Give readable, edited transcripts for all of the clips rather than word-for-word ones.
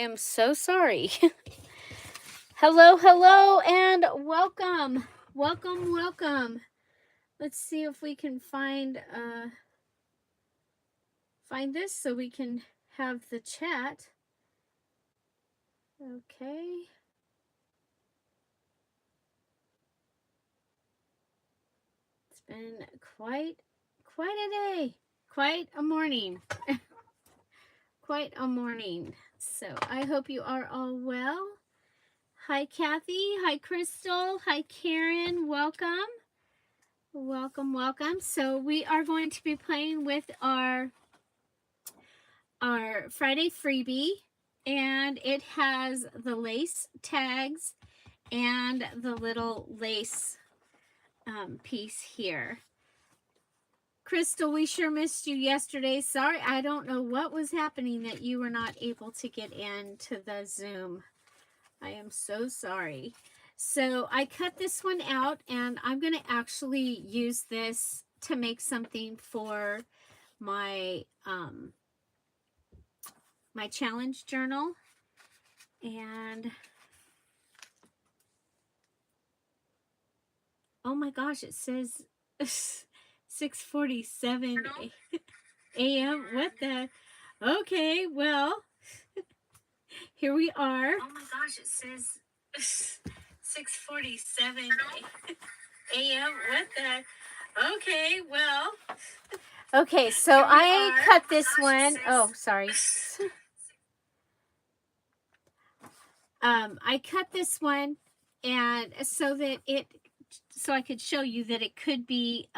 am so sorry. Hello, hello, and welcome. Welcome. Let's see if we can find this so we can have the chat. Okay. It's been quite a day. Quite a morning. Quite a morning. So I hope you are all well. Hi, Kathy. Hi, Crystal. Hi, Karen. Welcome. Welcome. So we are going to be playing with our Friday freebie, and it has the lace tags and the little lace piece here. Crystal, we sure missed you yesterday. Sorry, I don't know what was happening that you were not able to get into the Zoom. I am so sorry. So I cut this one out, and I'm going to actually use this to make something for my my challenge journal. And oh my gosh, it says 6:47 a.m. What the? Okay, well, here we are. Oh my gosh, it says 6:47 a.m. What the? Okay, well. Okay, so I cut this one. Oh, sorry. I cut this one, and so I could show you that it could be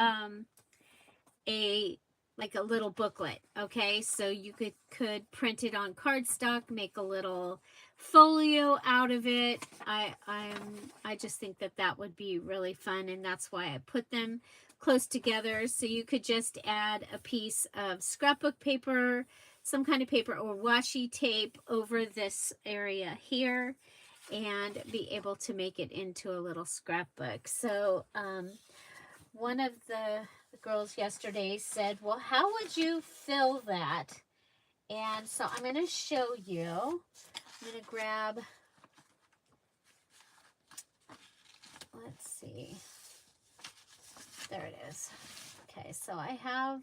like a little booklet. Okay, so you could print it on cardstock, make a little folio out of it. I just think that would be really fun, and that's why I put them close together. So you could just add a piece of scrapbook paper, some kind of paper, or washi tape over this area here, and be able to make it into a little scrapbook. So one of the girls yesterday said, well, how would you fill that? And so I'm going to show you. I'm going to grab, let's see, there it is. Okay, so I have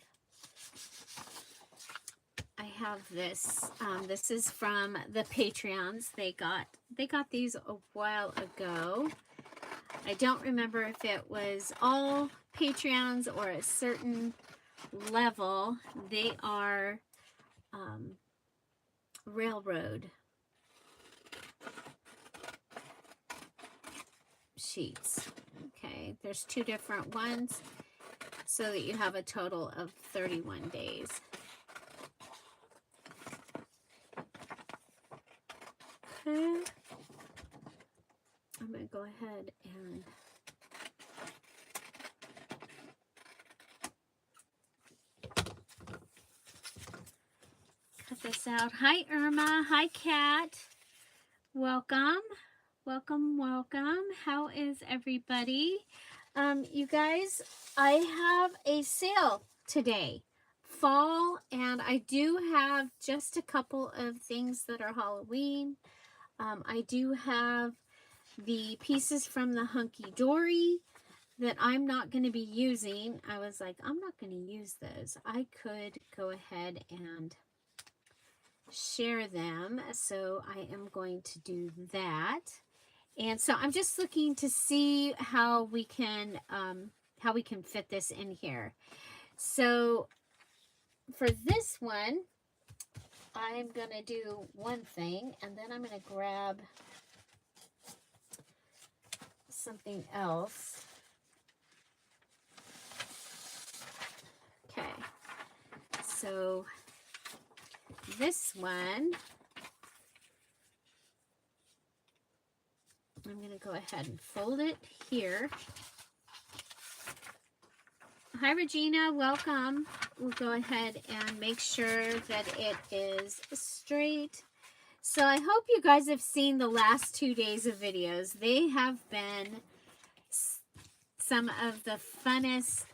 this. This is from the Patreons. They got these a while ago. I don't remember if it was all Patreons or a certain level. They are railroad sheets. Okay, there's two different ones so that you have a total of 31 days. Okay. I'm going to go ahead and cut this out. Hi, Irma. Hi, Kat. Welcome. How is everybody? You guys, I have a sale today. Fall, and I do have just a couple of things that are Halloween. I do have the pieces from the Hunky Dory that I'm not going to be using. I was like, I'm not going to use those. I could go ahead and share them. So I am going to do that. And so I'm just looking to see how we can fit this in here. So for this one, I'm going to do one thing, and then I'm going to grab something else. Okay, so this one, I'm going to go ahead and fold it here. Hi, Regina, welcome. We'll go ahead and make sure that it is straight. So I hope you guys have seen the last 2 days of videos. They have been some of the funnest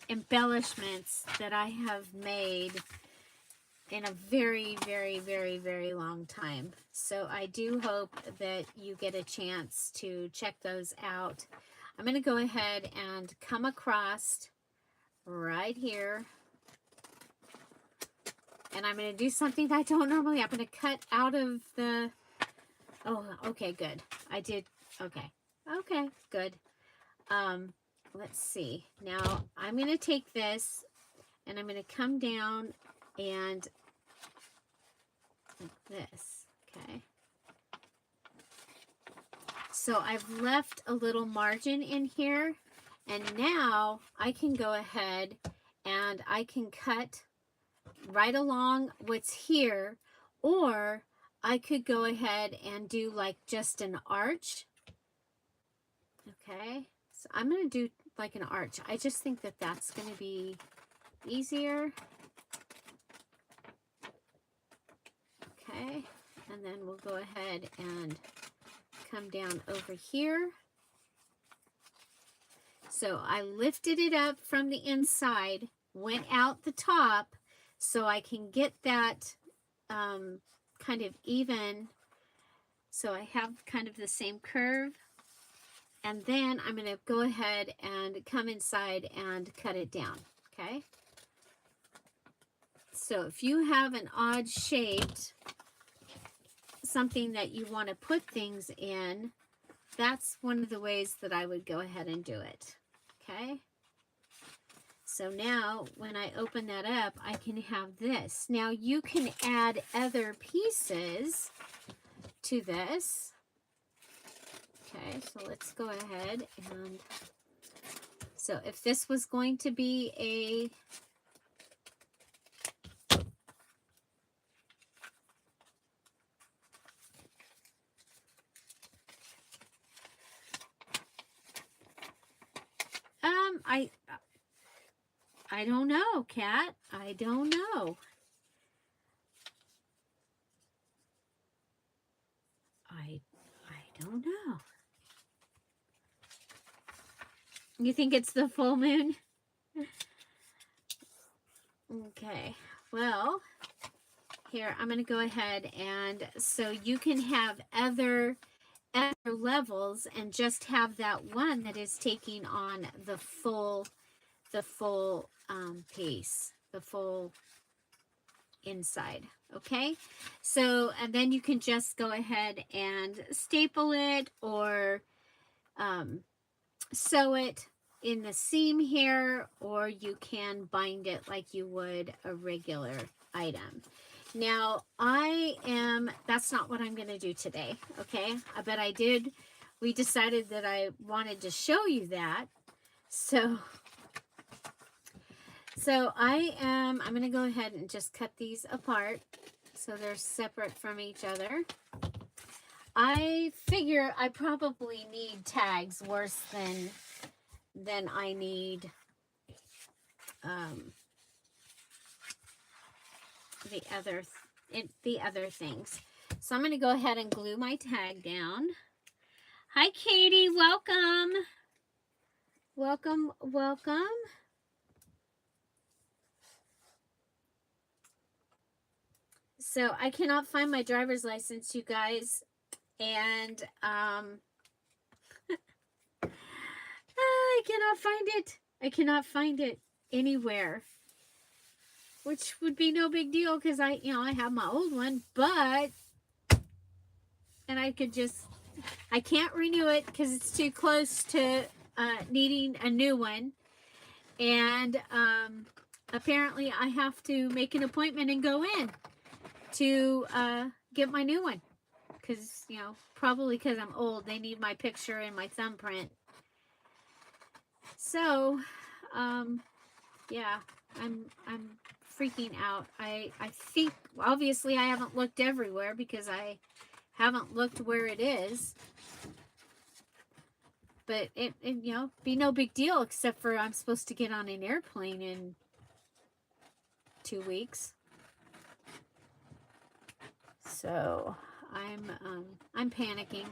embellishments that I have made in a very, very, very, very long time. So I do hope that you get a chance to check those out. I'm going to go ahead and come across right here. And I'm going to do something that I don't normally. I'm going to cut out of the... Oh, okay, good. I did. Okay. Okay, good. Let's see. Now, I'm going to take this and I'm going to come down and like this. Okay. So I've left a little margin in here, and now I can go ahead and I can cut right along what's here, or I could go ahead and do like just an arch. Okay, so I'm going to do like an arch. I just think that that's going to be easier. Okay, and then we'll go ahead and come down over here. So I lifted it up from the inside, went out the top so I can get that kind of even. So I have kind of the same curve. And then I'm going to go ahead and come inside and cut it down. Okay. So if you have an odd shaped something that you want to put things in, that's one of the ways that I would go ahead and do it. Okay. So now when I open that up, I can have this. Now you can add other pieces to this. Okay, so let's go ahead and, so if this was going to be a, I don't know, Kat. I don't know. I don't know. You think it's the full moon? Okay. Well, here, I'm going to go ahead and so you can have other levels and just have that one that is taking on the full piece, the full inside. Okay, so and then you can just go ahead and staple it or sew it in the seam here, or you can bind it like you would a regular item. Now that's not what I'm going to do today. Okay, but we decided that I wanted to show you that. So I'm going to go ahead and just cut these apart so they're separate from each other. I figure I probably need tags worse than I need the other things. So I'm going to go ahead and glue my tag down. Hi, Katie. Welcome. Welcome, welcome. So I cannot find my driver's license, you guys, and I cannot find it. I cannot find it anywhere, which would be no big deal because I have my old one, and I can't renew it because it's too close to needing a new one, and apparently I have to make an appointment and go in to get my new one because probably because I'm old, they need my picture and my thumbprint. So yeah, I'm freaking out. I think obviously I haven't looked everywhere because I haven't looked where it is, but it be no big deal except for I'm supposed to get on an airplane in 2 weeks. So I'm panicking.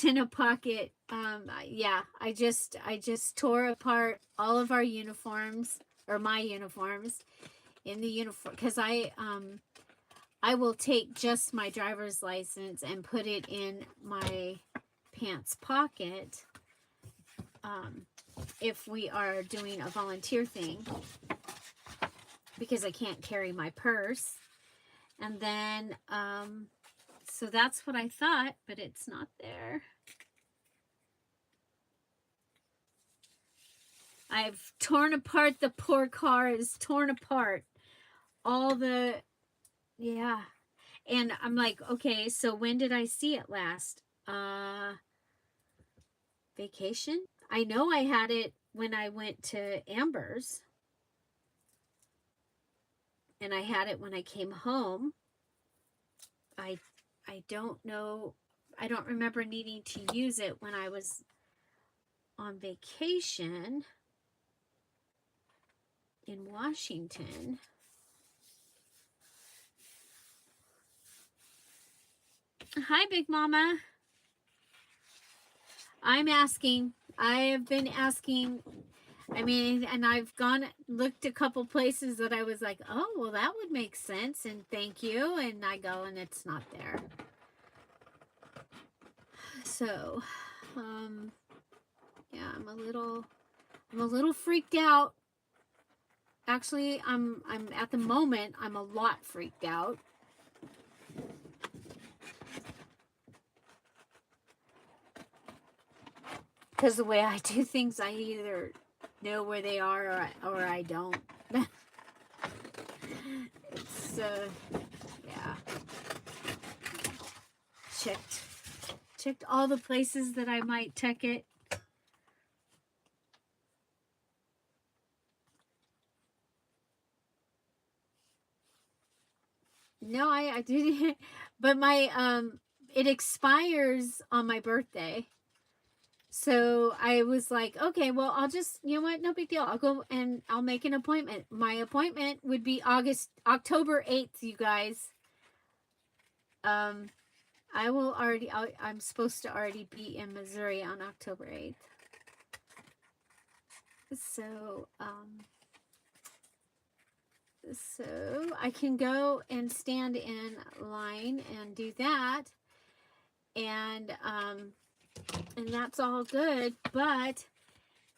it's in a pocket. Yeah, I just tore apart all of our uniforms, or my uniforms, in the uniform, because I will take just my driver's license and put it in my pants pocket if we are doing a volunteer thing, because I can't carry my purse. And then so that's what I thought, but it's not there. I've torn apart, the poor car is torn apart. All the, yeah. And I'm like, okay, so when did I see it last? Vacation? I know I had it when I went to Amber's. And I had it when I came home. I don't know. I don't remember needing to use it when I was on vacation in Washington. Hi, Big Mama. I'm asking. I have been asking. I mean, and I've looked a couple places that I was like, oh, well, that would make sense, and thank you. And I go, and it's not there. So, yeah, I'm a little freaked out. Actually, I'm at the moment, I'm a lot freaked out. Because the way I do things, I either know where they are or I don't. It's, yeah. Checked all the places that I might check it. No, I did, but my, it expires on my birthday. So I was like, okay, well, I'll just, you know what, no big deal. I'll go and I'll make an appointment. My appointment would be October 8th, you guys. I'm supposed to already be in Missouri on October 8th. So, so I can go and stand in line and do that. And that's all good, but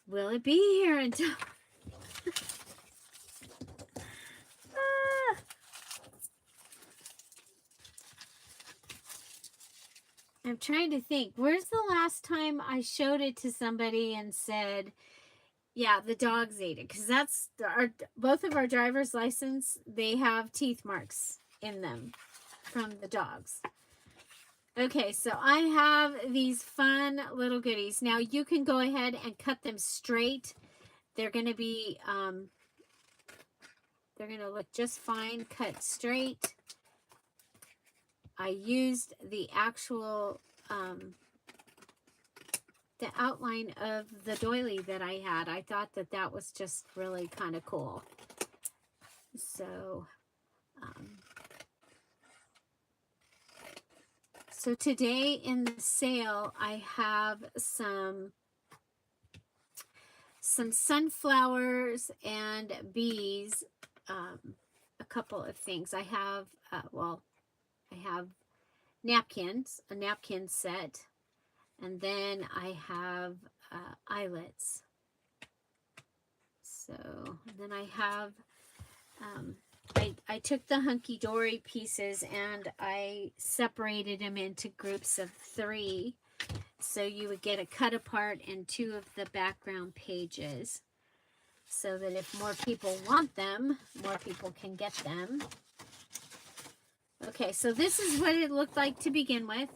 will it be here until I'm trying to think. Where's the last time I showed it to somebody and said, yeah, the dogs ate it? Because that's both of our driver's license, they have teeth marks in them from the dogs. Okay, so I have these fun little goodies. Now you can go ahead and cut them straight. They're going to be, they're going to look just fine cut straight. I used the actual, the outline of the doily that I had. I thought that that was just really kind of cool. So, so today in the sale, I have some sunflowers and bees, a couple of things. I have, well, I have napkins, a napkin set, and then I have eyelets. So then I have, I took the hunky-dory pieces and I separated them into groups of 3. So you would get a cut apart and 2 of the background pages, so that if more people want them, more people can get them. Okay, so this is what it looked like to begin with.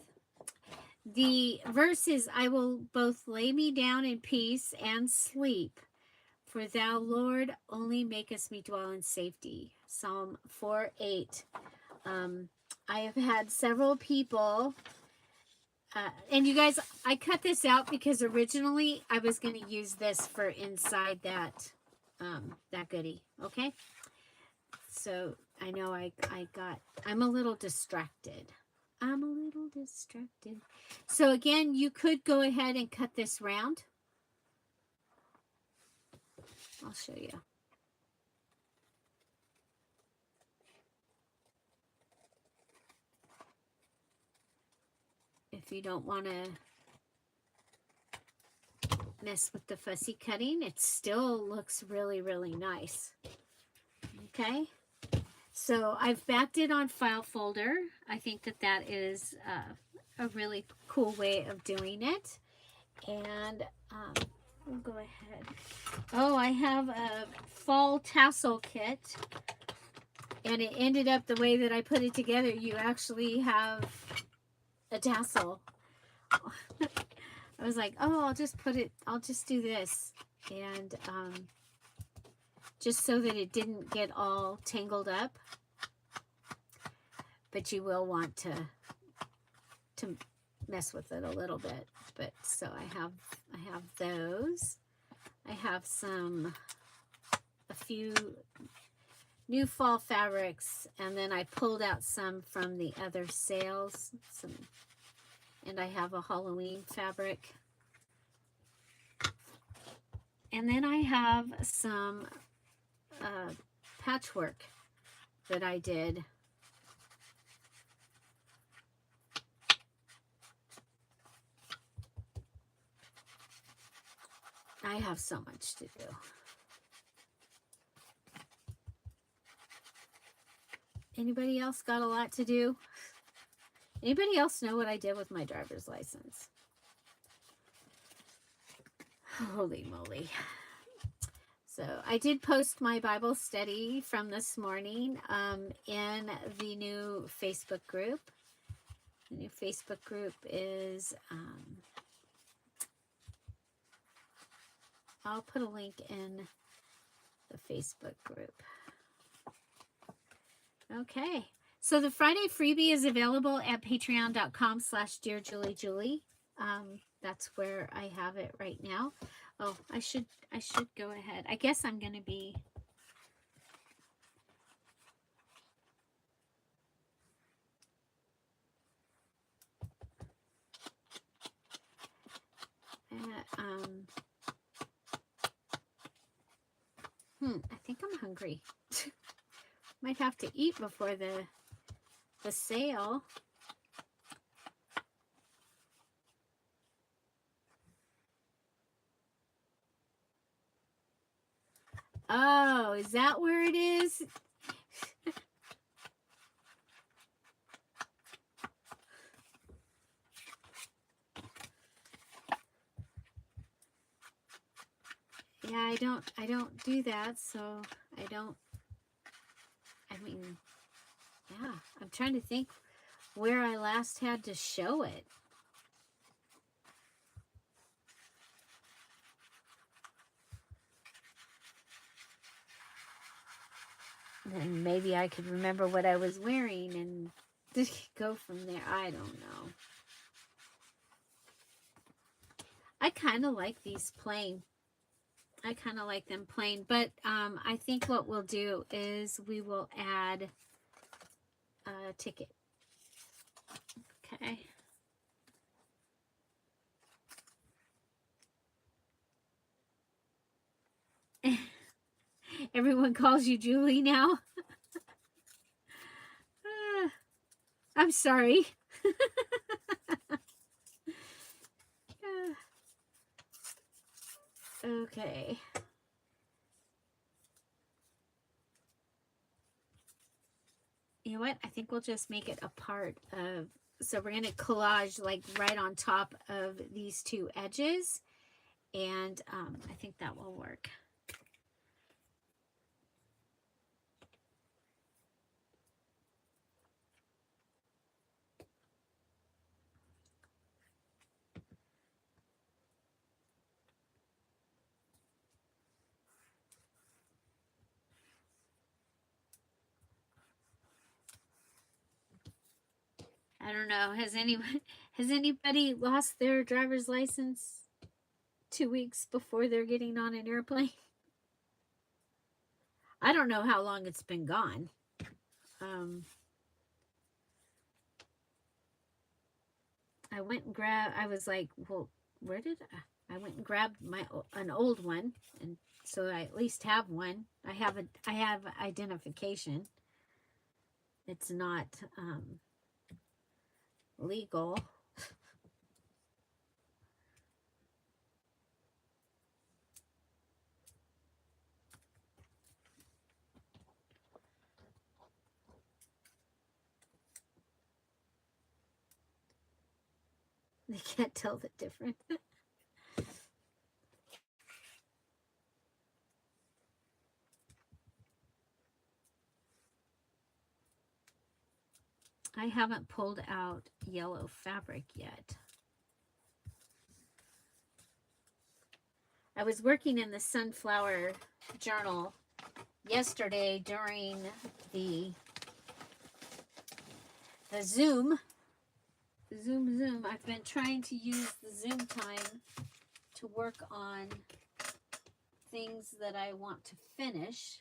The verse is, I will both lay me down in peace and sleep, for thou, Lord, only makest me dwell in safety. Psalm 4:8. I have had several people, and you guys, I cut this out because originally I was going to use this for inside that, that goodie, okay? So I know I'm a little distracted. I'm a little distracted. So again, you could go ahead and cut this round. I'll show you. If you don't want to mess with the fussy cutting, it still looks really, really nice. Okay. So I've backed it on file folder. I think that that is a really cool way of doing it. And we'll go ahead. Oh, I have a fall tassel kit. And it ended up the way that I put it together. You actually have a tassel. I was like, oh, I'll just do this. And just so that it didn't get all tangled up. But you will want to mess with it a little bit. But so I have those. I have a few new fall fabrics, and then I pulled out some from the other sales. And I have a Halloween fabric. And then I have some patchwork that I did. I have so much to do. Anybody else got a lot to do? Anybody else know what I did with my driver's license? Holy moly. So I did post my Bible study from this morning in the new Facebook group. The new Facebook group is, I'll put a link in the Facebook group. Okay. So the Friday freebie is available at patreon.com/dearjuliejulie. That's where I have it right now. Oh, I should go ahead. I guess I'm going to be I think I'm hungry. Might have to eat before the sale. Oh, is that where it is? Yeah, I don't do that, so I mean, yeah, I'm trying to think where I last had to show it. And maybe I could remember what I was wearing and go from there. I don't know. I kind of like these plain. I kind of like them plain, but I think what we'll do is we will add a ticket. Okay. Everyone calls you Julie now. I'm sorry. Okay. You know what? I think we'll just make it a part of, so we're going to collage like right on top of these two edges. And I think that will work. I don't know. Has anybody lost their driver's license 2 weeks before they're getting on an airplane? I don't know how long it's been gone. I went and grabbed, I was like, well, where did I went and grabbed an old one, and so I at least have one. I have identification. It's not legal. They can't tell the difference. I haven't pulled out yellow fabric yet. I was working in the sunflower journal yesterday during the Zoom. I've been trying to use the Zoom time to work on things that I want to finish.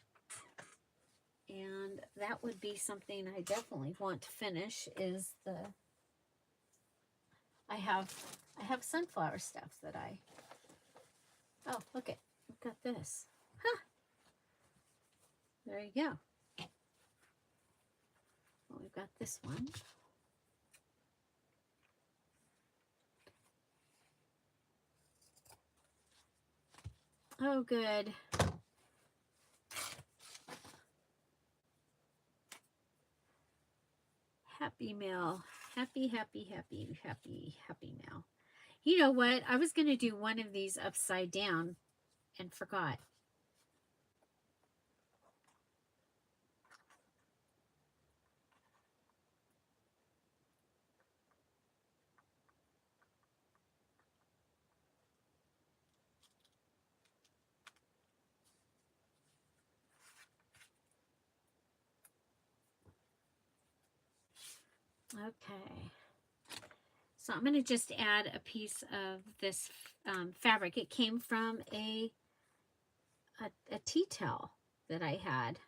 And that would be something I definitely want to finish is I have sunflower stuff that oh, look it. I've got this. Huh. There you go. Well, we've got this one. Oh, good. Happy mail. Happy mail. You know what? I was going to do one of these upside down and forgot. Okay. So I'm going to just add a piece of this fabric. It came from a tea towel that I had,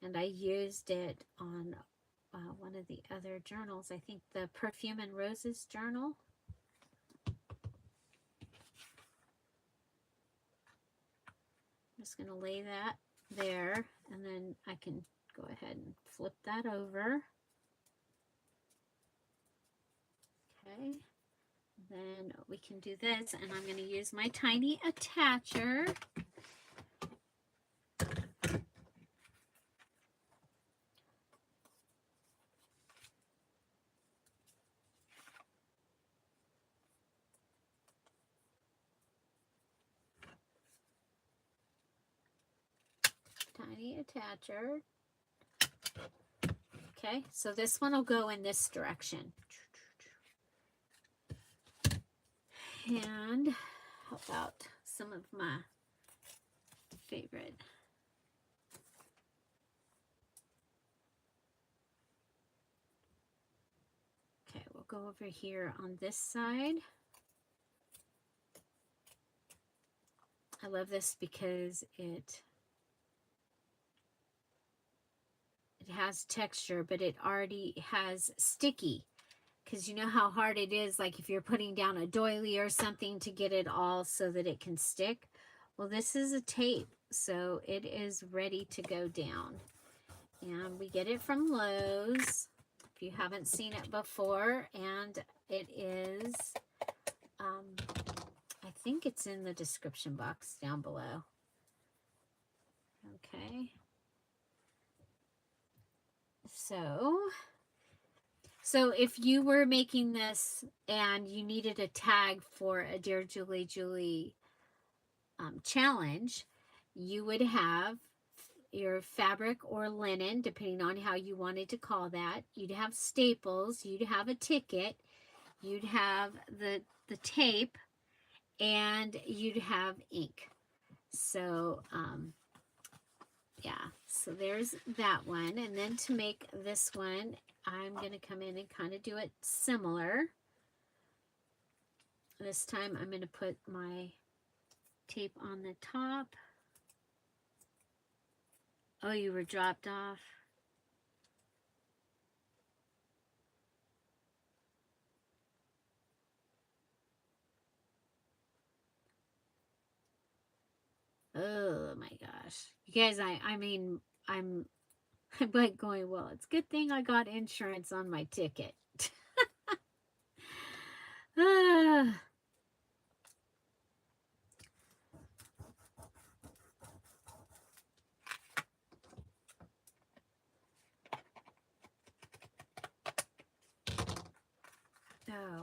and I used it on one of the other journals. I think the Perfume and Roses journal. I'm just going to lay that there, and then I can go ahead and flip that over. Okay, then we can do this, and I'm going to use my tiny attacher. Tiny attacher. Okay, so this one will go in this direction. And how about some of my favorite? Okay, we'll go over here on this side. I love this because it has texture, but it already has sticky. Because you know how hard it is, like if you're putting down a doily or something to get it all so that it can stick. Well, this is a tape, so it is ready to go down. And we get it from Lowe's, if you haven't seen it before. And it is, I think it's in the description box down below. Okay. So if you were making this and you needed a tag for a Dear Julie challenge, you would have your fabric or linen, depending on how you wanted to call that. You'd have staples, you'd have a ticket, you'd have the tape, and you'd have ink. So, yeah, so there's that one. And then to make this one, I'm going to come in and kind of do it similar. This time I'm going to put my tape on the top. Oh, you were dropped off. Oh my gosh. You guys, I mean, I'm I'm like going, well, it's a good thing I got insurance on my ticket. Ah,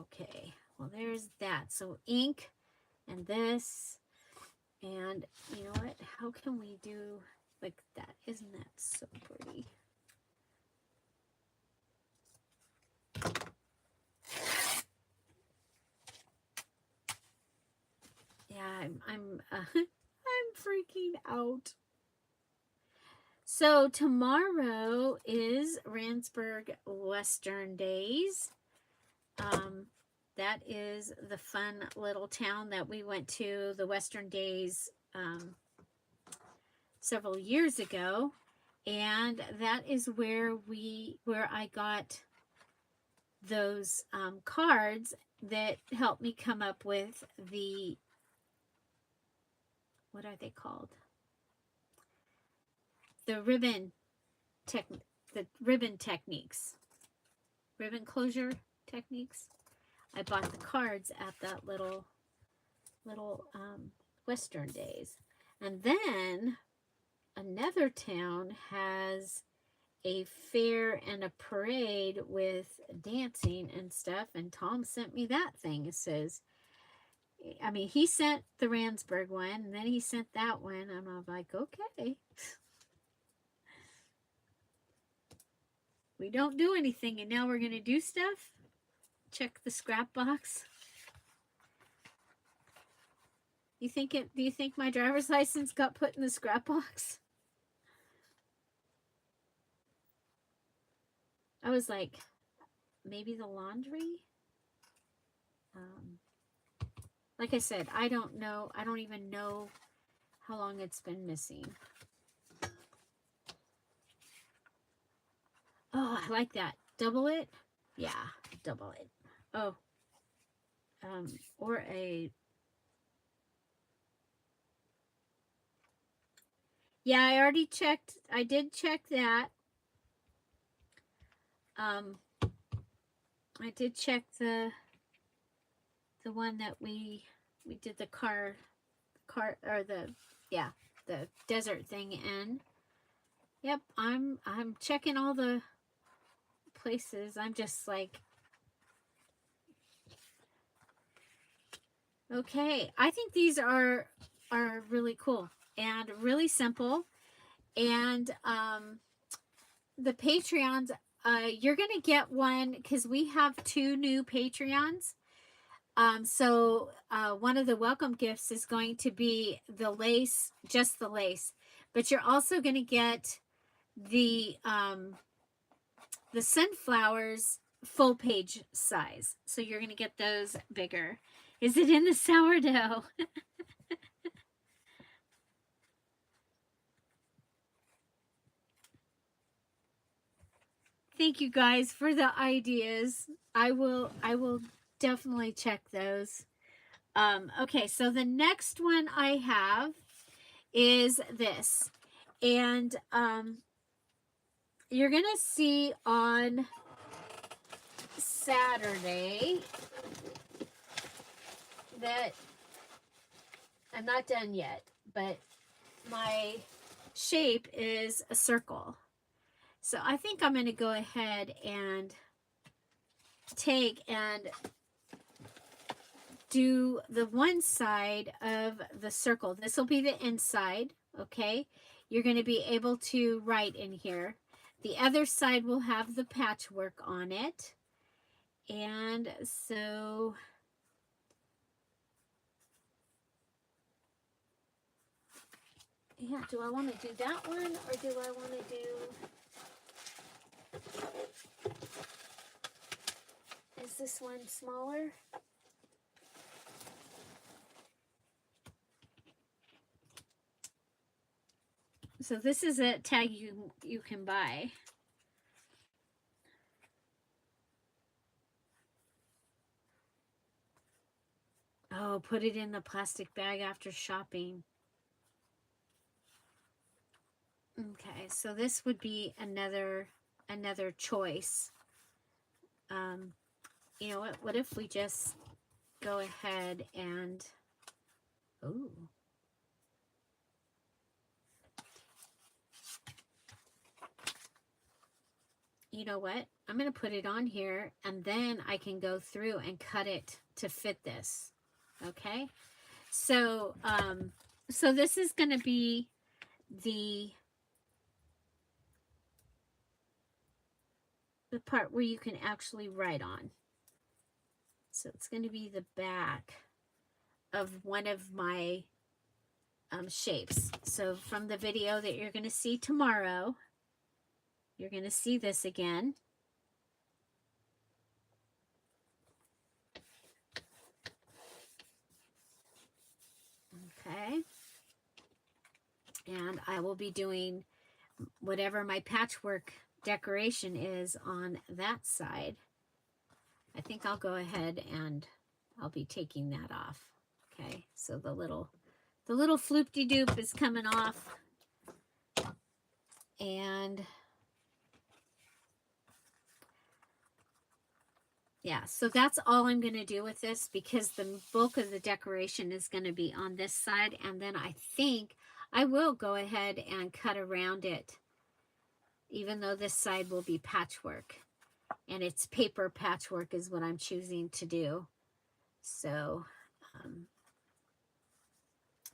okay. Well, there's that. So ink and this. And you know what? How can we do like that? Isn't that so pretty? Yeah, I'm freaking out. So tomorrow is Randsburg Western Days. Um, that is the fun little town that we went to the Western Days several years ago, and that is where I got those cards that helped me come up with the, what are they called? The ribbon tech, the ribbon techniques, ribbon closure techniques. I bought the cards at that little Western Days, and then another town has a fair and a parade with dancing and stuff, and Tom sent me that thing. It says, I mean, he sent the Randsburg one, and then he sent that one, and I'm like, okay. We don't do anything, and now we're going to do stuff? Check the scrap box. Do you think my driver's license got put in the scrap box? I was like, maybe the laundry? Like I said, I don't know. I don't even know how long it's been missing. Oh, I like that. Double it? Yeah, double it. Oh, or a... Yeah, I already checked. I did check that. I did check the one that we did the car or the, yeah, the desert thing in. Yep, I'm checking all the places. I'm just like, okay, I think these are really cool and really simple. And the Patreons, you're gonna get one because we have 2 new Patreons. So one of the welcome gifts is going to be the lace, just the lace, but you're also going to get the sunflowers full page size. So you're going to get those bigger. Is it in the sourdough? Thank you guys for the ideas. I will definitely check those. Okay, so the next one I have is this. And you're going to see on Saturday that I'm not done yet, but my shape is a circle. So I think I'm going to go ahead and take and do the one side of the circle. This will be the inside, okay? You're going to be able to write in here. The other side will have the patchwork on it. And so yeah, do I want to do that one or do I want to do... Is this one smaller? So this is a tag you can buy. Oh, put it in the plastic bag after shopping. Okay, so this would be another choice. You know what if we just go ahead and, ooh, you know what? I'm going to put it on here, and then I can go through and cut it to fit this. Okay? So, so this is going to be the part where you can actually write on. So it's going to be the back of one of my shapes. So from the video that you're going to see tomorrow, you're going to see this again. Okay. And I will be doing whatever my patchwork decoration is on that side. I think I'll go ahead and I'll be taking that off. Okay, so the little floop-de-doop is coming off. And yeah, so that's all I'm going to do with this, because the bulk of the decoration is going to be on this side. And then I think I will go ahead and cut around it, even though this side will be patchwork. And it's paper patchwork is what I'm choosing to do. So,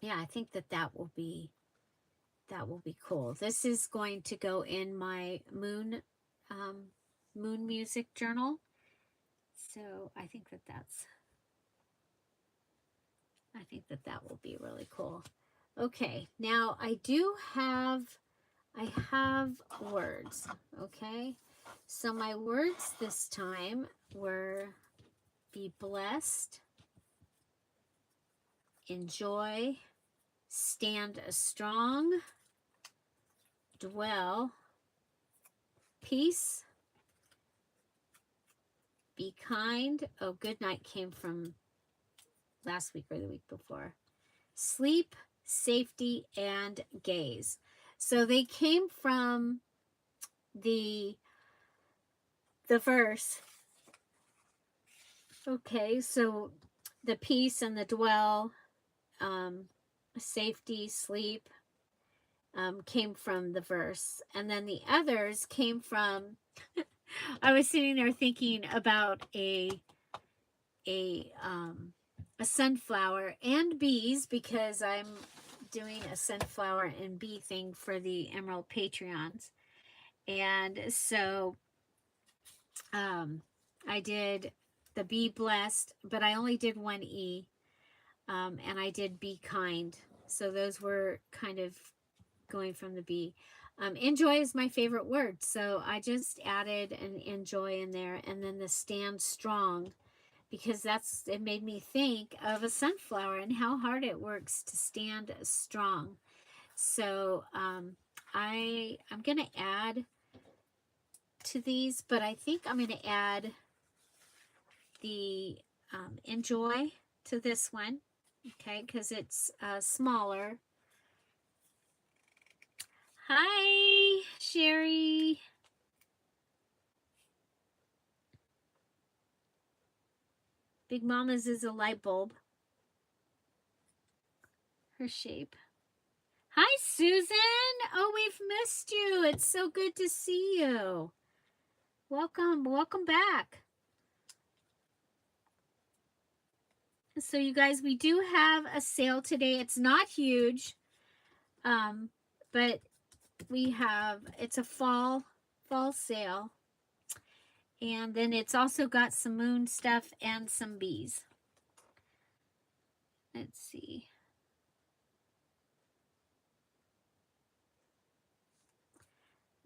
yeah, I think that will be cool. This is going to go in my moon music journal. So I think that will be really cool. Okay, now I have words. Okay, so my words this time were be blessed, enjoy, stand strong, dwell, peace, be kind. Oh, good night came from last week or the week before. Sleep, safety, and gaze. So they came from the verse. Okay, so the peace and the dwell, safety, sleep, came from the verse. And then the others came from, I was sitting there thinking about a sunflower and bees, because I'm doing a sunflower and bee thing for the Emerald Patreons. And so I did the be blessed, but I only did one E, and I did be kind. So those were kind of going from the be. Enjoy is my favorite word, so I just added an enjoy in there, and then the stand strong, because it made me think of a sunflower and how hard it works to stand strong. So I'm going to add to these, but I think I'm going to add the enjoy to this one, okay, because it's smaller. Hi, Sherry. Big Mama's is a light bulb. Her shape. Hi, Susan. Oh, we've missed you. It's so good to see you. Welcome back. So you guys, we do have a sale today. It's not huge, but we have, it's a fall sale. And then it's also got some moon stuff and some bees. Let's see.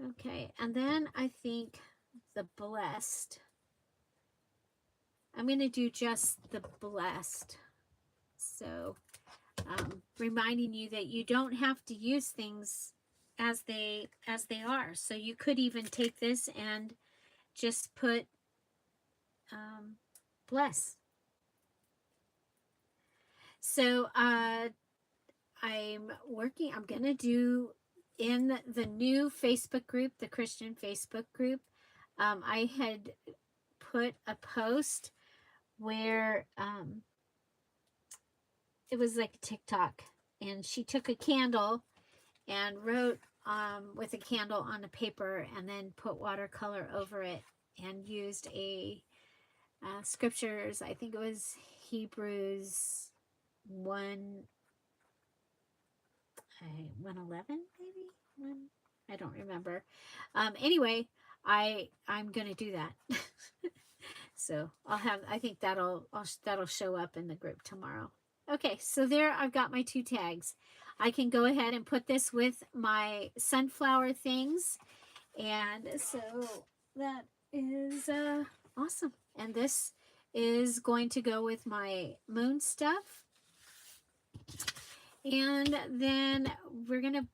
Okay, and then I think the blessed. I'm going to do just the blessed. So, reminding you that you don't have to use things as they are. So you could even take this and just put bless. So I'm going to do in the new Facebook group, the Christian Facebook group, I had put a post where it was like a TikTok, and she took a candle and wrote with a candle on a paper and then put watercolor over it and used a scriptures. I think it was Hebrews 1:11 maybe. I don't remember. Anyway, I'm gonna do that. So I think that'll show up in the group tomorrow. Okay, so there I've got my 2 tags. I can go ahead and put this with my sunflower things. And so that is awesome. And this is going to go with my moon stuff. And then we're going to,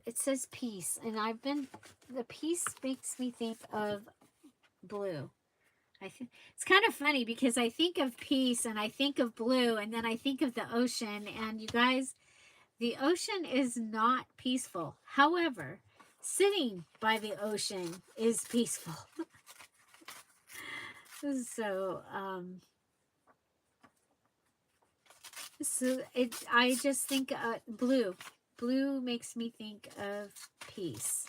it says peace. And the peace makes me think of blue. It's kind of funny because I think of peace and I think of blue and then I think of the ocean. And you guys, the ocean is not peaceful. However, sitting by the ocean is peaceful. So, I just think blue. Blue makes me think of peace.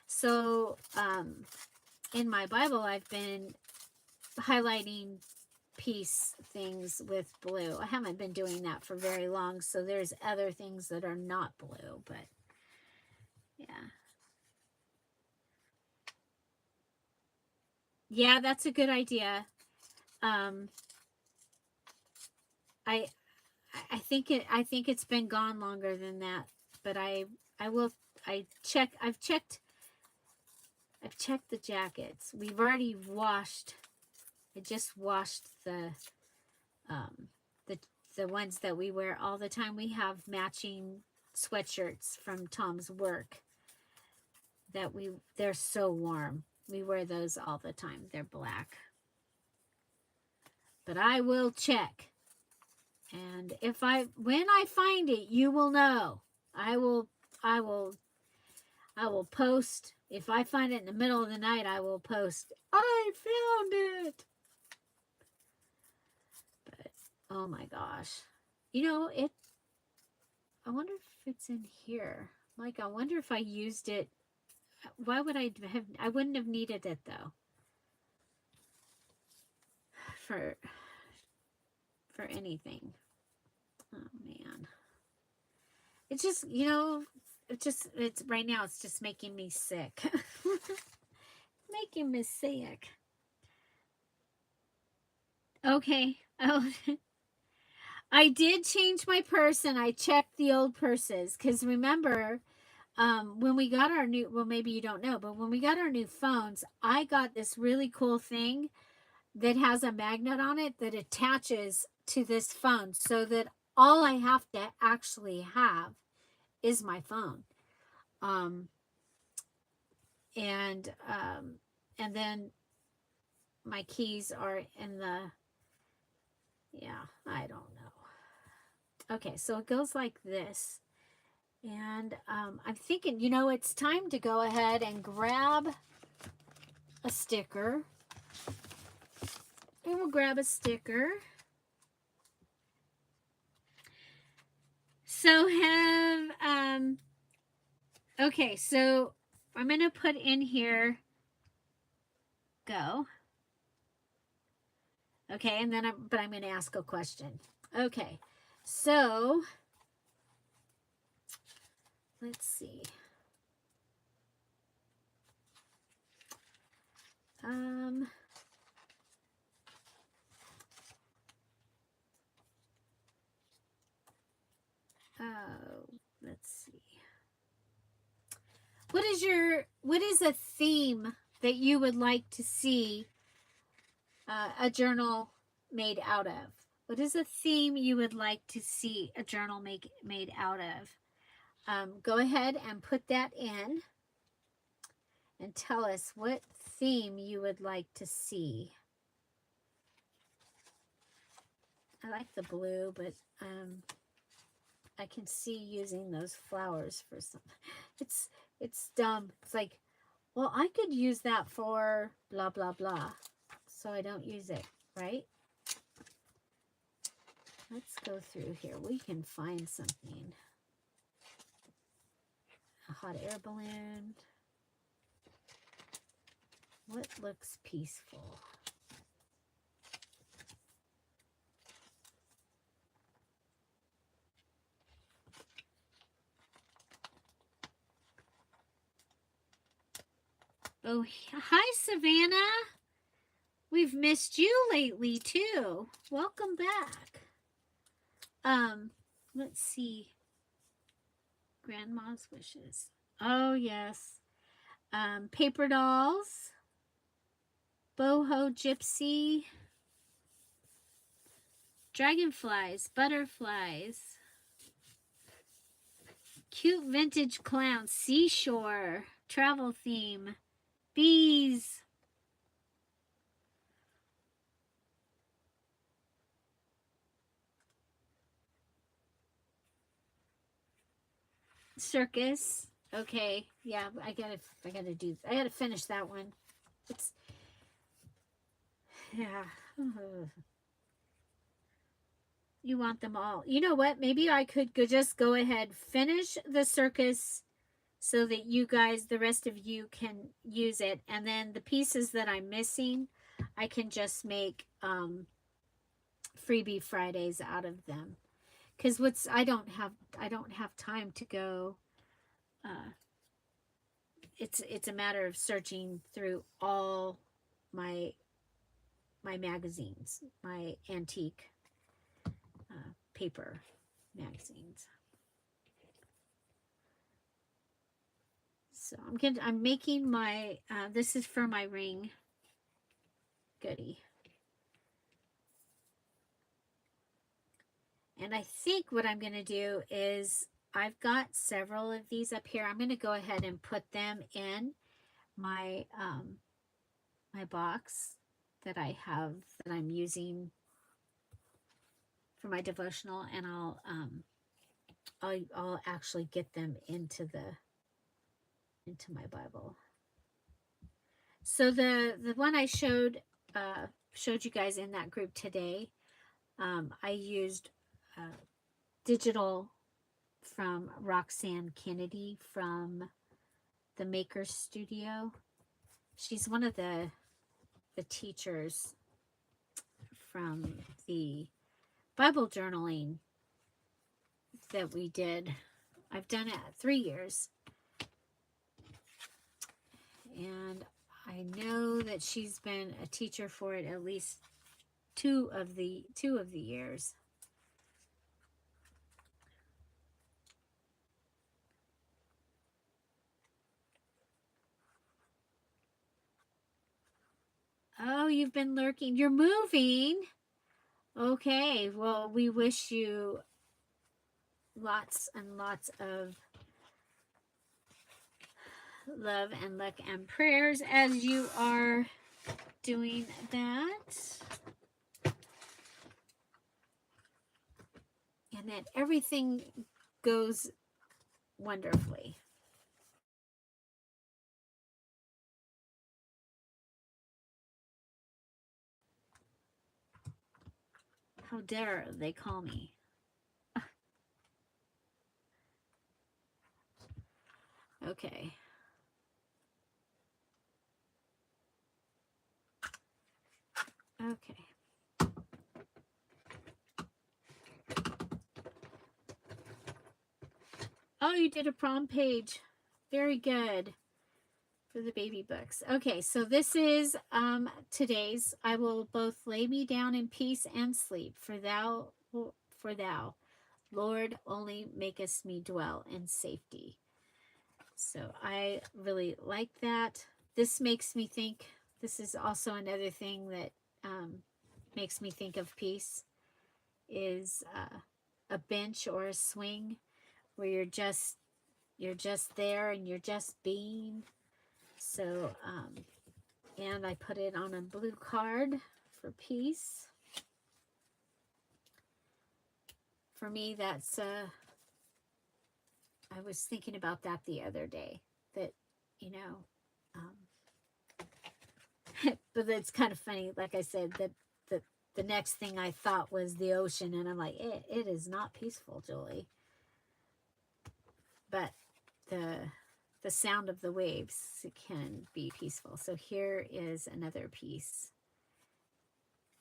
So, in my Bible, I've been highlighting peace things with blue. I haven't been doing that for very long, so there's other things that are not blue, but yeah. Yeah, that's a good idea. I think it's been gone longer than that, but I've checked the jackets. We've already washed. I just washed the ones that we wear all the time. We have matching sweatshirts from Tom's work they're so warm. We wear those all the time. They're black. But I will check. And when I find it, you will know. I will post. If I find it in the middle of the night, I will post, I found it. But, oh my gosh. You know, I wonder if it's in here. Like, I wonder if I used it. Why would I wouldn't have needed it though. For anything. Oh man. It's just, it's right now it's just making me sick. Making me sick. Okay. Oh, I did change my purse and I checked the old purses because remember, when we got our new, well, maybe you don't know, but when we got our new phones, I got this really cool thing that has a magnet on it that attaches to this phone so that all I have to actually have is my phone. And then my keys are in I don't know. Okay, so it goes like this. And I'm thinking, it's time to go ahead and grab a sticker. And we'll grab a sticker. So okay, so I'm going to put in here, go. Okay, and then I'm going to ask a question. Okay, so let's see. Let's see. What is a theme that you would like to see a journal made out of? What is a theme you would like to see a journal made out of? Go ahead and put that in and tell us what theme you would like to see. I like the blue, but I can see using those flowers for some. It's it's dumb. It's like, well, I could use that for blah blah blah, so I don't use it, right? Let's go through here. We can find something. A hot air balloon. What looks peaceful? Oh, hi, Savannah. We've missed you lately, too. Welcome back. Let's see. Grandma's wishes. Oh, yes. Paper dolls. Boho gypsy. Dragonflies. Butterflies. Cute vintage clown. Seashore. Travel theme. Bees. Circus. Okay, yeah, I gotta finish that one. It's, yeah. You want them all. You know what? Maybe I could just go ahead, finish the circus so that you guys, the rest of you, can use it. And then the pieces that I'm missing, I can just make freebie Fridays out of them. Because I don't have time to go. It's a matter of searching through all my magazines, my antique paper magazines. So I'm making my this is for my ring goodie. And I think what I'm going to do is I've got several of these up here. I'm going to go ahead and put them in my my box that I have that I'm using for my devotional, and I'll actually get them into my Bible. So the one I showed you guys in that group today, I used digital from Roxanne Kennedy from the Maker Studio. She's one of the teachers from the Bible journaling that we did. I've done it 3 years. And I know that she's been a teacher for it at least two of the years. Oh, you've been lurking. You're moving. Okay, well, we wish you lots and lots of love and luck and prayers as you are doing that. And that everything goes wonderfully. How dare they call me? Okay. Okay. Oh, you did a prom page. Very good. For the baby books. Okay, so this is today's. I will both lay me down in peace and sleep, for thou, Lord, only makest me dwell in safety. So I really like that. This makes me think, this is also another thing that makes me think of peace, is a bench or a swing where you're just there and you're just being. So, and I put it on a blue card for peace. For me, that's I was thinking about that the other day, that, you know, but it's kind of funny. Like I said, that the next thing I thought was the ocean, and I'm like, it is not peaceful, Julie. But the sound of the waves can be peaceful. So here is another piece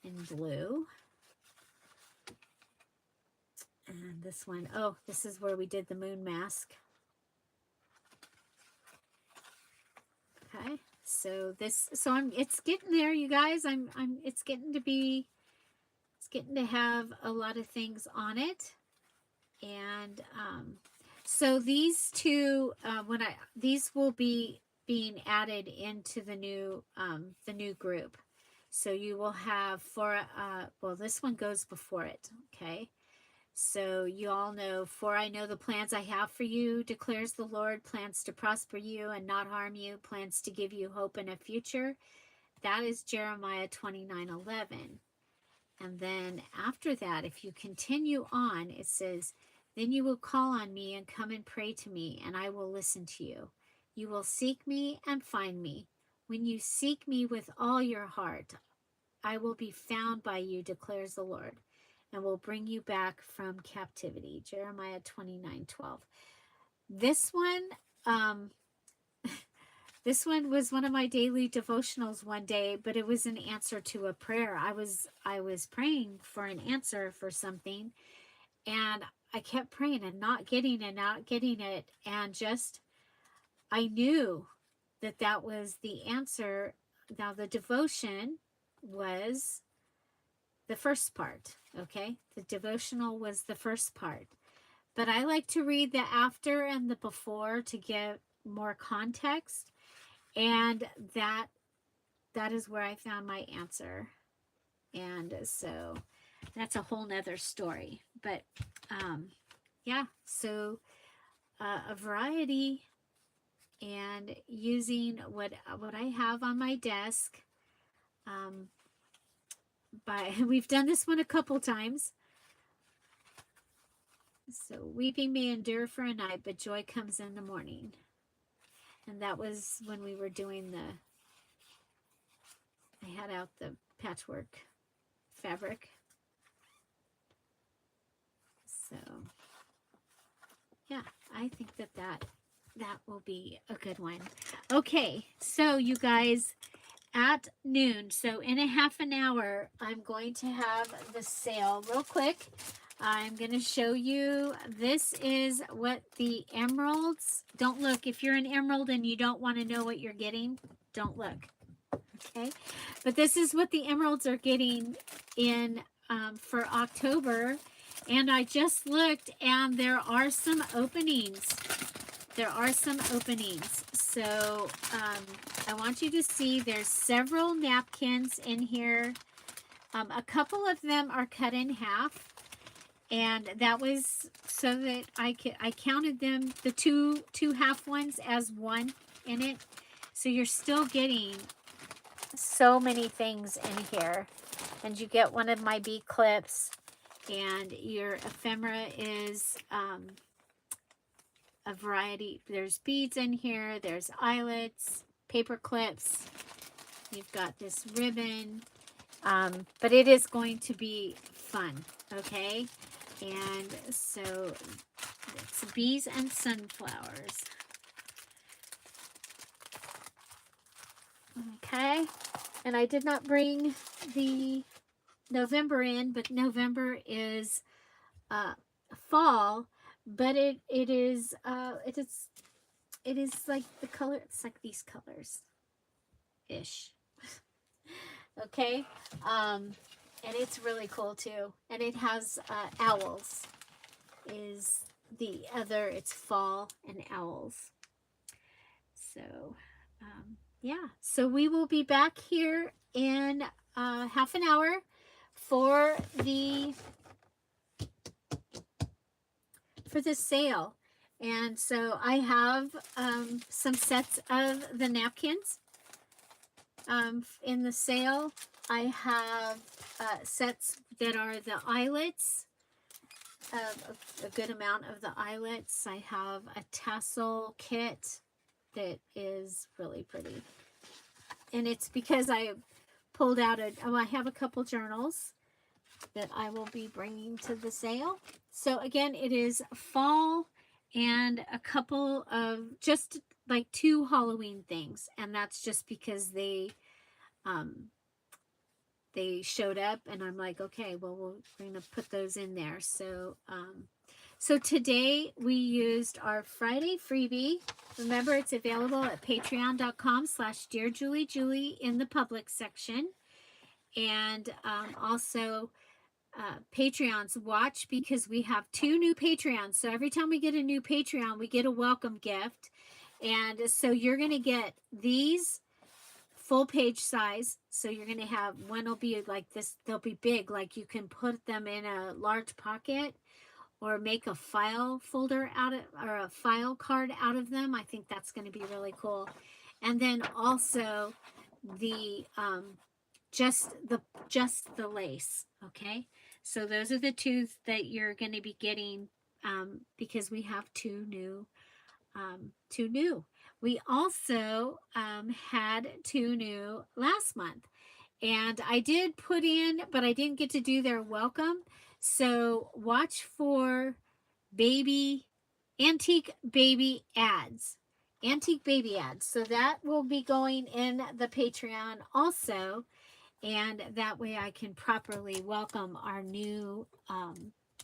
in blue. And this one, oh, this is where we did the moon mask. Okay, so it's getting there, you guys. It's getting to have a lot of things on it. And so these two, these will be being added into the new group. So you will have well, this one goes before it. Okay. So you all know, for I know the plans I have for you, declares the Lord, plans to prosper you and not harm you, plans to give you hope and a future. That is Jeremiah 29:11. And then after that, if you continue on, it says, then you will call on me and come and pray to me, and I will listen to you. You will seek me and find me. When you seek me with all your heart, I will be found by you, declares the Lord, and will bring you back from captivity. Jeremiah 29:12. This one, this one was one of my daily devotionals one day, but it was an answer to a prayer. I was praying for an answer for something, and I kept praying and not getting it. And just, I knew that was the answer. Now, the devotion was the first part, okay? The devotional was the first part. But I like to read the after and the before to get more context. And that is where I found my answer. And so that's a whole nother story. But yeah, so a variety, and using what I have on my desk. We've done this one a couple times. So weeping may endure for a night, but joy comes in the morning. And that was when we were doing I had out the patchwork fabric. So yeah, I think that will be a good one. Okay, so you guys, at noon, so in a half an hour, I'm going to have the sale real quick. I'm going to show you, this is what the emeralds, don't look, if you're an emerald and you don't want to know what you're getting, don't look, okay? But this is what the emeralds are getting in for October, and I just looked, and there are some openings. So I want you to see there's several napkins in here. A couple of them are cut in half. And that was so that I counted them, the two half ones, as one in it. So you're still getting so many things in here. And you get one of my bee clips, and your ephemera is a variety. There's beads in here, there's eyelets, paper clips. You've got this ribbon. But it is going to be fun, okay? And so it's bees and sunflowers. Okay, and I did not bring the November in, but November is fall, but it is like the color, it's like these colors ish. Okay, and it's really cool too, and it has owls is the other, it's fall and owls. So yeah, so we will be back here in half an hour for the sale. And so I have some sets of the napkins in the sale. I have sets that are the eyelets, of a good amount of the eyelets. I have a tassel kit that is really pretty. And it's because I pulled out I have a couple journals that I will be bringing to the sale. So again, it is fall and a couple of just like 2 Halloween things. And that's just because they showed up and I'm like, okay, well, we're going to put those in there. So, so today we used our Friday freebie. Remember, it's available at patreon.com/DearJulieJulie in the public section. And also Patreons, watch, because we have 2 new Patreons. So every time we get a new Patreon, we get a welcome gift. And so you're going to get these full page size. So you're going to have, one will be like this, they'll be big, like you can put them in a large pocket or make a file folder out of, or a file card out of them. I think that's going to be really cool. And then also the just the lace. Okay, so those are the 2 that you're going to be getting because we have 2 new. We also had 2 new last month, and I did put in, but I didn't get to do their welcome. So watch for antique baby ads. Antique baby ads. So that will be going in the Patreon also, and that way I can properly welcome our new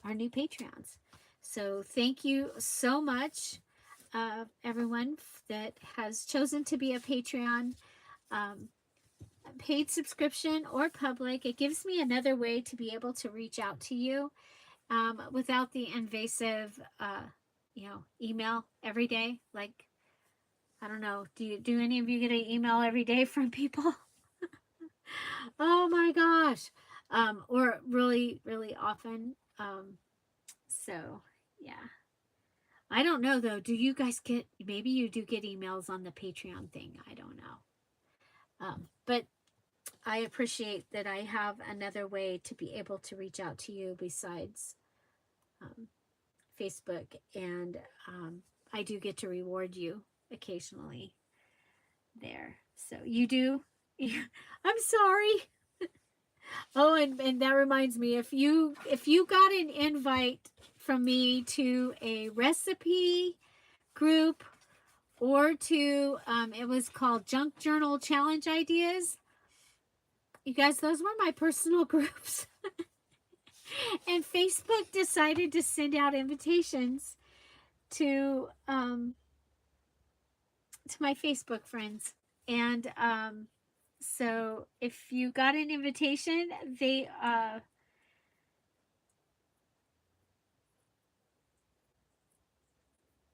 Patreons. So thank you so much, everyone that has chosen to be a Patreon, paid subscription or public. It gives me another way to be able to reach out to you without the invasive, email every day. Like, I don't know, do any of you get an email every day from people? Oh my gosh. Or really, really often. So yeah. I don't know though. Do you guys get, maybe you do get emails on the Patreon thing. I don't know. But I appreciate that I have another way to be able to reach out to you besides Facebook. And I do get to reward you occasionally there. So you do. I'm sorry. Oh, and that reminds me, if you got an invite from me to a recipe group or to it was called Junk Journal Challenge Ideas. You guys, those were my personal groups. And Facebook decided to send out invitations to my Facebook friends. And so if you got an invitation, they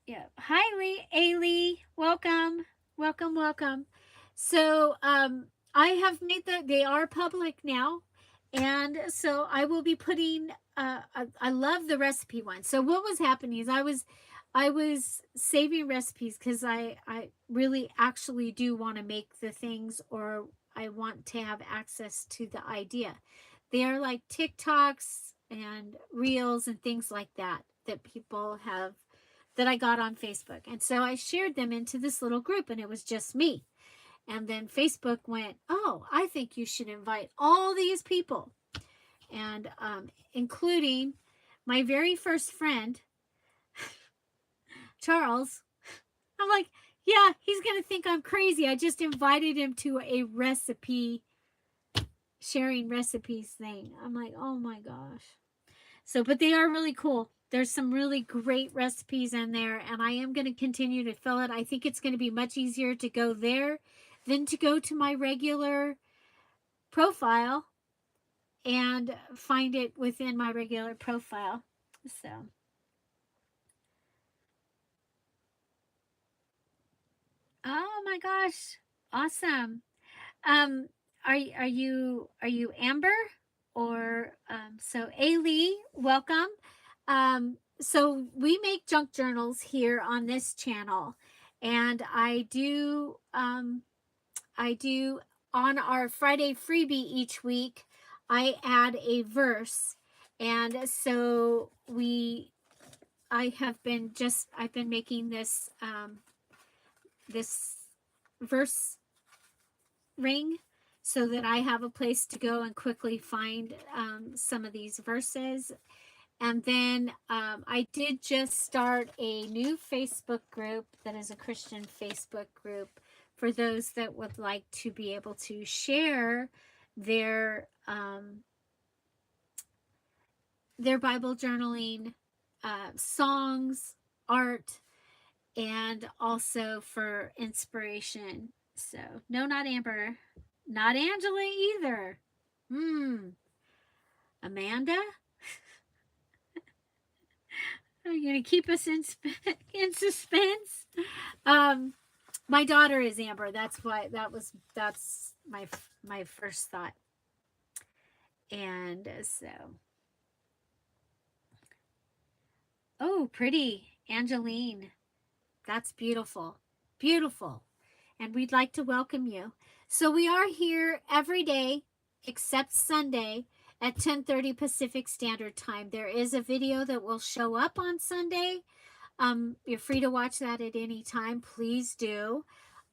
yeah. Hi, Ailey. Welcome. Welcome, welcome. So I have made they are public now. And so I will be putting I love the recipe one. So what was happening is I was saving recipes because I really actually do want to make the things, or I want to have access to the idea. They are like TikToks and reels and things like that people have, that I got on Facebook. And so I shared them into this little group, and it was just me. And then Facebook went, oh, I think you should invite all these people. And including my very first friend, Charles. I'm like, yeah, he's going to think I'm crazy. I just invited him to a recipe, sharing recipes thing. I'm like, oh my gosh. So, but they are really cool. There's some really great recipes in there, and I am going to continue to fill it. I think it's going to be much easier to go there than to go to my regular profile and find it within my regular profile. So, oh my gosh, awesome. Um, are you Amber, or so Ailey, welcome. So we make junk journals here on this channel, and I do on our Friday freebie each week, I add a verse, And so I've been making this, this verse ring so that I have a place to go and quickly find some of these verses. And then I did just start a new Facebook group that is a Christian Facebook group for those that would like to be able to share their Bible journaling, songs, art, and also for inspiration. So, no, not Amber, not Angela either. Amanda, are you gonna keep us in in suspense? My daughter is Amber. That's why that's my first thought. And so, oh, pretty Angeline. That's beautiful. Beautiful. And we'd like to welcome you. So we are here every day except Sunday at 10:30 Pacific Standard Time. There is a video that will show up on Sunday. You're free to watch that at any time. Please do.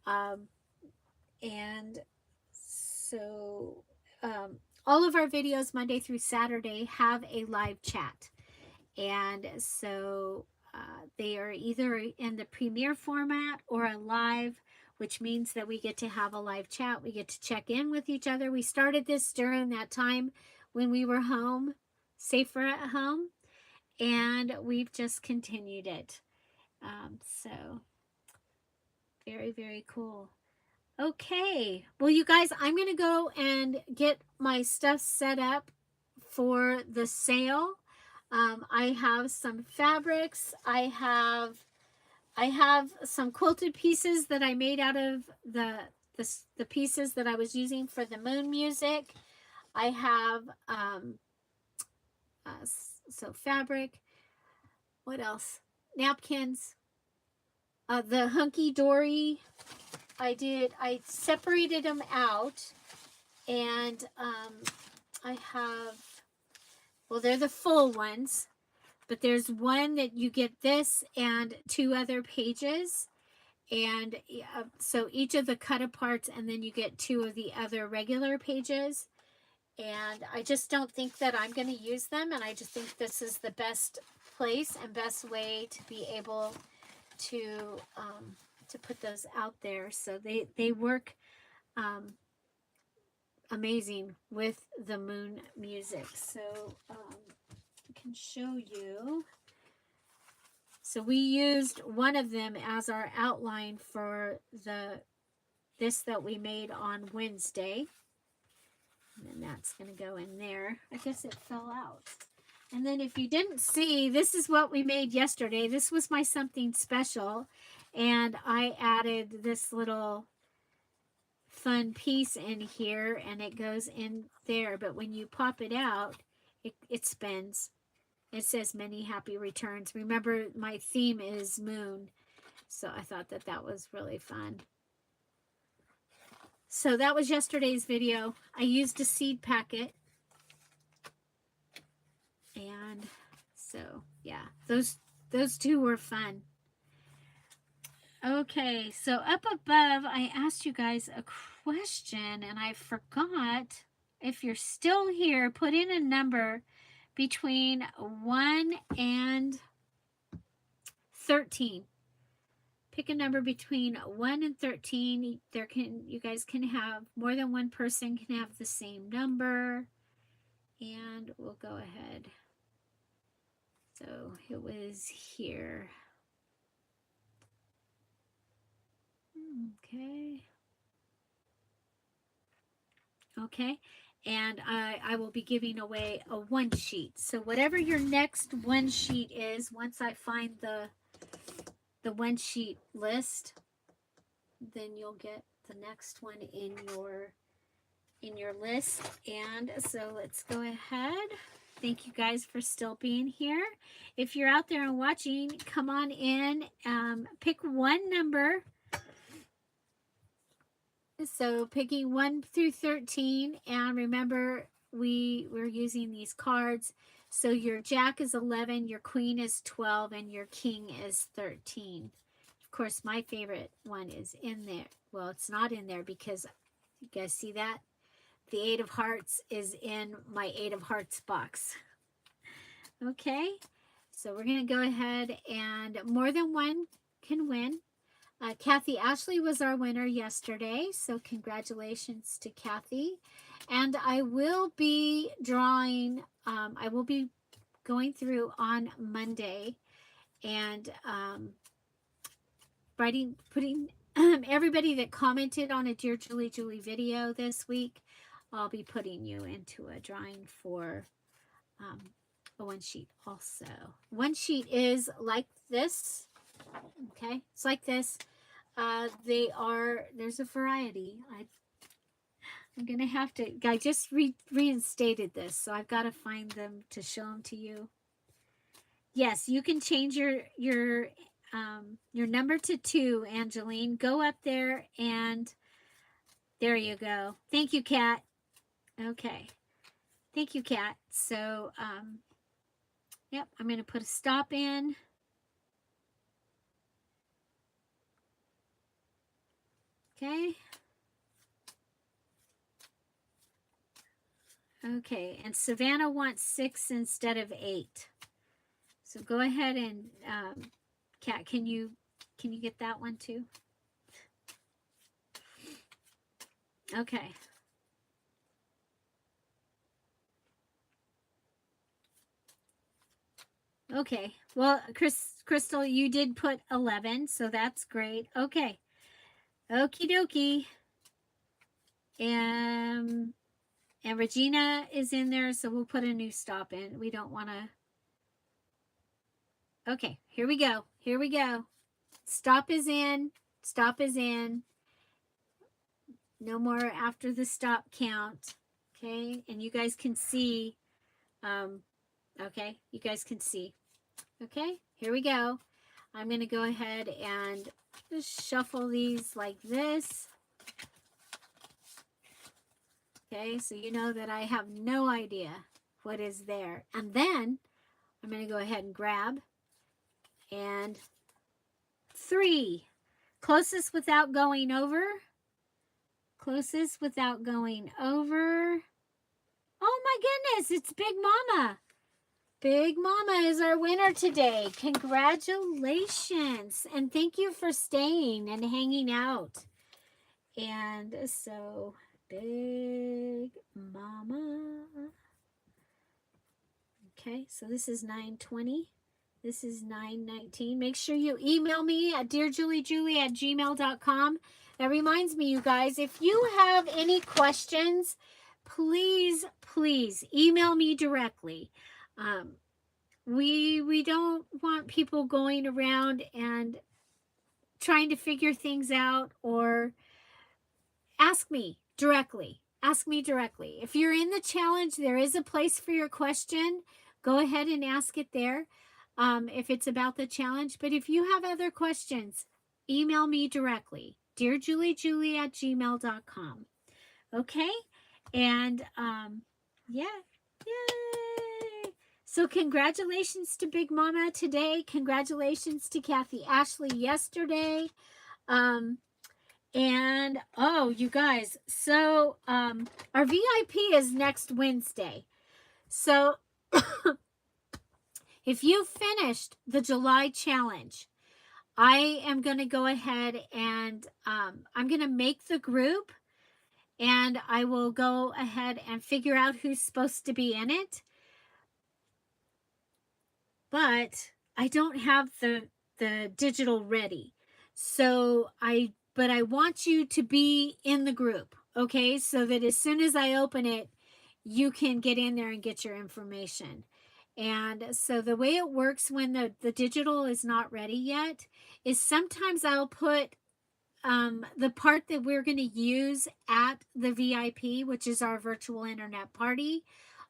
And so all of our videos Monday through Saturday have a live chat. And so they are either in the premiere format or a live, which means that we get to have a live chat. We get to check in with each other. We started this during that time when we were home, safer at home, and we've just continued it. So very, very cool. Okay, well, you guys, I'm going to go and get my stuff set up for the sale. I have some fabrics. I have some quilted pieces that I made out of the pieces that I was using for the moon music. I have so fabric. What else? Napkins. The hunky dory. I separated them out, and I have, well, they're the full ones, but there's one that you get this and 2 other pages, and so each of the cut aparts, and then you get 2 of the other regular pages. And I just don't think that I'm going to use them, and I just think this is the best place and best way to be able to put those out there. So they work amazing with the moon music. So I can show you. So we used one of them as our outline for this that we made on Wednesday. And then that's going to go in there. I guess it fell out. And then if you didn't see, this is what we made yesterday. This was my something special. And I added this little fun piece in here, and it goes in there. But when you pop it out, it spins. It says many happy returns. Remember, my theme is moon. So I thought that that was really fun. So that was yesterday's video. I used a seed packet. And so, yeah, those 2 were fun. Okay, so up above, I asked you guys a question, and I forgot. If you're still here, put in a number between 1 and 13. Pick a number between 1 and 13. You guys can have, more than one person can have the same number. And we'll go ahead. So it was here. Okay. Okay. And I will be giving away a 1 sheet. So whatever your next 1 sheet is, once I find the 1 sheet list, then you'll get the next one in your list. And so let's go ahead. Thank you guys for still being here. If you're out there and watching, come on in. Pick one number. So picking 1 through 13, and remember we're using these cards So your jack is 11, your queen is 12, and your king is 13. Of course, my favorite one is in there. Well, it's not in there because you guys see that? The 8 of hearts is in my 8 of hearts box. Okay, so we're going to go ahead and more than one can win. Kathy Ashley was our winner yesterday, so congratulations to Kathy. And I will be drawing, I will be going through on Monday and putting everybody that commented on a Dear Julie video this week, I'll be putting you into a drawing for a one sheet also. One sheet is like this. Okay, it's like this. There's a variety. I'm gonna have to, I just reinstated this, so I've got to find them to show them to you. Yes, you can change your number to 2, Angeline. Go up there and there you go. Thank you, Kat. Okay. Thank you, Kat. So, yep, I'm going to put a stop in. Okay. Okay, and Savannah wants 6 instead of 8. So go ahead and, Kat, can you get that one too? Okay. Okay. Well, Crystal, you did put 11, so that's great. Okay. Okie dokie. And Regina is in there, so we'll put a new stop in. We don't want to. Okay, here we go. Here we go. Stop is in. Stop is in. No more after the stop count. Okay, and you guys can see. Okay, you guys can see. Okay, here we go. I'm going to go ahead and just shuffle these like this. Okay, so you know that I have no idea what is there. And then I'm going to go ahead and grab. And 3. Closest without going over. Closest without going over. Oh my goodness, it's Big Mama. Big Mama is our winner today. Congratulations. And thank you for staying and hanging out. And so, Big Mama. Okay, so this is 920. This is 919. Make sure you email me at dearjuliejulie@gmail.com. That reminds me, you guys, if you have any questions, please email me directly. We don't want people going around and trying to figure things out, or ask me directly. Ask me directly. If you're in the challenge, there is a place for your question. Go ahead and ask it there if it's about the challenge. But if you have other questions, email me directly. dearjuliejulie@gmail.com. Okay? And yeah. Yay! So congratulations to Big Mama today. Congratulations to Kathy Ashley yesterday. And oh, you guys, so our VIP is next Wednesday. So if you finished the July challenge, I am going to go ahead and I'm going to make the group, and I will go ahead and figure out who's supposed to be in it. But I don't have the digital ready. So but I want you to be in the group, okay? So that as soon as I open it, you can get in there and get your information. And so the way it works when the digital is not ready yet is sometimes I'll put the part that we're going to use at the VIP, which is our virtual internet party.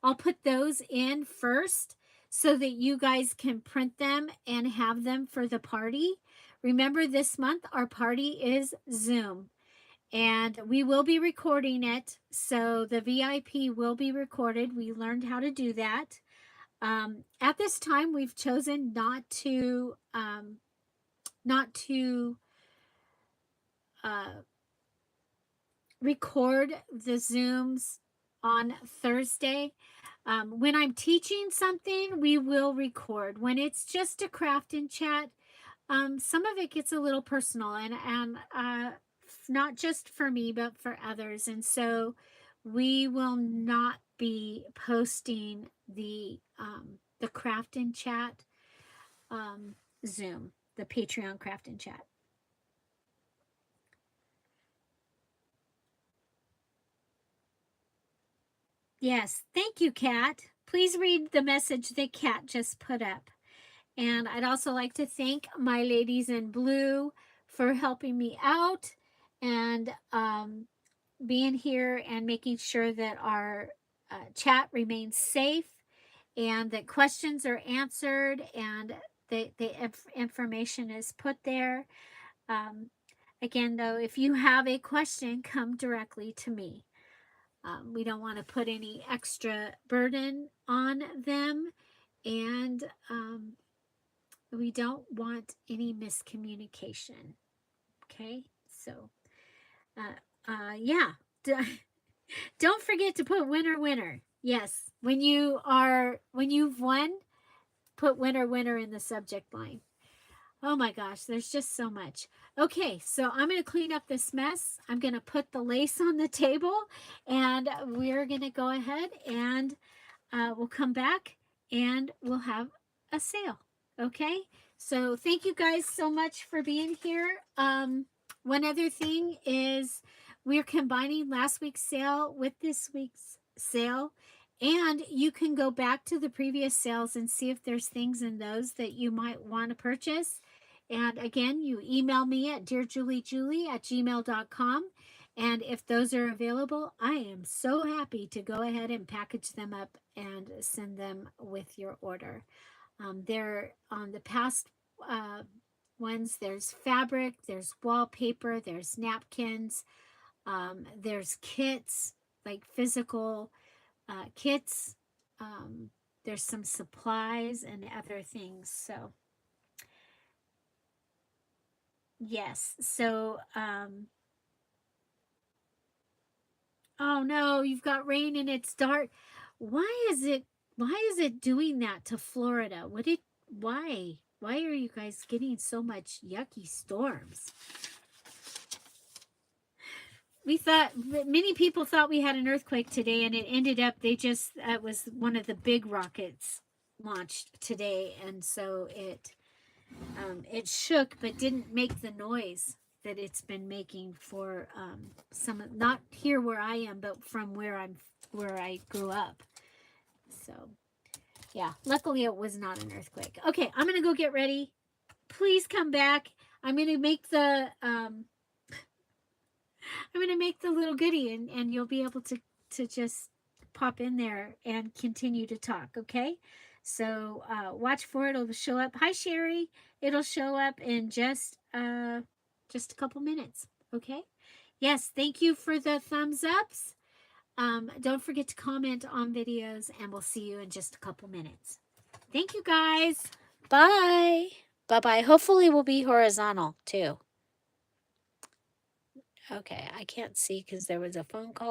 I'll put those in first so that you guys can print them and have them for the party. Remember, this month our party is Zoom, and we will be recording it. So the VIP will be recorded. We learned how to do that. At this time, we've chosen not to uh, record the Zooms on Thursday. When I'm teaching something, we will record. When it's just a craft and chat, some of it gets a little personal, and not just for me, but for others. And so we will not be posting the craft and chat Zoom, the Patreon craft and chat. Yes, thank you, Kat. Please read the message that Kat just put up. And I'd also like to thank my ladies in blue for helping me out and being here and making sure that our chat remains safe and that questions are answered and the information is put there. Um, Again, though, if you have a question, come directly to me. We don't want to put any extra burden on them, and we don't want any miscommunication. Okay, so yeah, don't forget to put winner winner. Yes, when you've won, put winner winner in the subject line. Oh my gosh, there's just so much. Okay, so I'm going to clean up this mess. I'm going to put the lace on the table, and we're going to go ahead and we'll come back and we'll have a sale. Okay, so thank you guys so much for being here. One other thing is we're combining last week's sale with this week's sale. And you can go back to the previous sales and see if there's things in those that you might want to purchase. And again, you email me at dearjuliejulie@gmail.com. And if those are available, I am so happy to go ahead and package them up and send them with your order. They're on the past ones. There's fabric, there's wallpaper, there's napkins, there's kits, like physical kits. There's some supplies and other things. So yes. So oh no, you've got rain and it's dark. Why is it doing that to Florida? Why are you guys getting so much yucky storms? We thought many people thought we had an earthquake today, and it ended up it was one of the big rockets launched today, and so it shook but didn't make the noise that it's been making for some, not here where I am, but from where I grew up. So yeah, luckily it was not an earthquake. Okay, I'm gonna go get ready. Please come back. I'm gonna make the little goodie, and you'll be able to just pop in there and continue to talk. Okay, so watch for it. It'll show up. Hi, Sherry. It'll show up in just a couple minutes. Okay. Yes, thank you for the thumbs ups. Don't forget to comment on videos, and we'll see you in just a couple minutes. Thank you, guys. Bye. Bye-bye. Hopefully we'll be horizontal too. Okay, I can't see because there was a phone call.